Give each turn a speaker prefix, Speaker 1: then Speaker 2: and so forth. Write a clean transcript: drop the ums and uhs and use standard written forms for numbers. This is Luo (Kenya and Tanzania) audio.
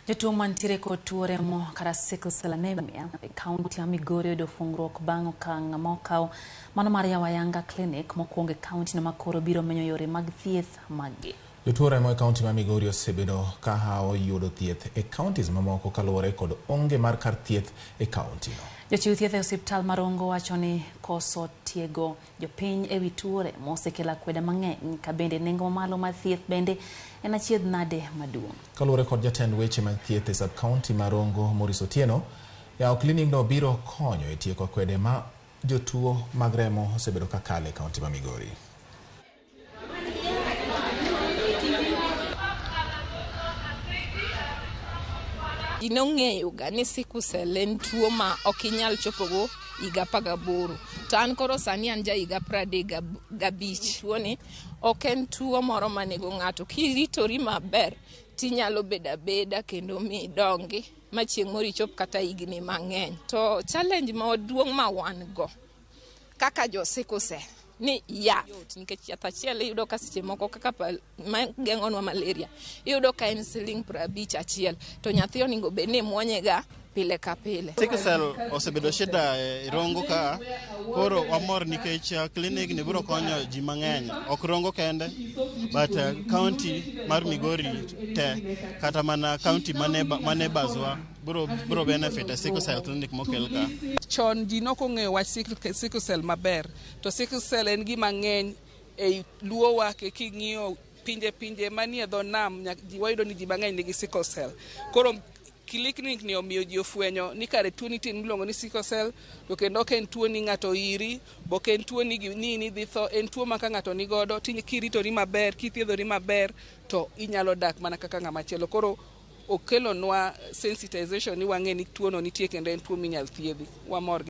Speaker 1: Jotuo mantiere kod tuo remo kata Sickle Cell anemia e kaunti ya Migori oyudo fungruok bang' okang' mokaw mano mar yawo ayanga Klinik mokuongo e kaunti no makoro biro menyo yore mag thieth maggi.
Speaker 2: Jotuo remo e kaunti ma Migori osebedo ka hawo yudo thieth e kauntis mamoko kaluwore kod onge mar kar thieth e kaunti no.
Speaker 1: Jochiw thieth e osiptal mar Rongo wacho ni koso tiego jopiny e wi tuo remo osekelo akwede mang'eny ka bende nengo mamalo mar thieth bende en achiedh nade maduong'.
Speaker 2: Kaluwore kod jatend weche mag thieth e sub kaunti mar Rongo Maurice Otieno, yawo klinik no biro konyo e tieko akwede ma jotuo mag remo osebedo ka kale e kaunti ma Migori.
Speaker 3: Inong'eyo ga ni Sickle Cell en tuo ma ok inyal chopogo higa 18. To an koro sani an ja higa 35. Tuoni ok en tuo moro manego ng'ato. Kiritori maber tinyalo bedo abeda kendo midongi ma chieng' moro ichop kata higni mang'eny. To challenge maduong' ma wan go kaka jo Sickle Cell ni yath nikech yath achiel iyudo ka seche moko kaka geng'onwa malaria iyudo ka en Sh50 achiel to nyathi oningo bed ni muonyega pile ka pile.
Speaker 4: Sickle Cell osebedo shida e Rongo ka koro wamor nikech klinik ni biro konyo ji mang'eny ok Rongo kende but county mar Migori te kata mana county mane bazwa biro benefit a Sickle Cell clinic mokel ka.
Speaker 5: Chon ji nokong'eyo wach Sickle Cell maber to Sickle Cell en gima ng'eny e luowa king'iyo pinje manie dho nam wayudo ni ji mang'eny nigi Sickle Cell. Koro Klinik ni omiyo ji ofwenyo ni kare tuo ni tin miluongo ni Sickle Cell to kendo ok en tuo ni ng'ato iri bok en tuo ni dhi tho, en tuo ma ka ng'ato ni godo kiritori maber kithiedhori maber to inyalo dak mana kaka ng'ama chielo. Koro okelonwa sensitization ni wang'e ni tuo no nitie kendo en tuo minyal thiedhi. Wamor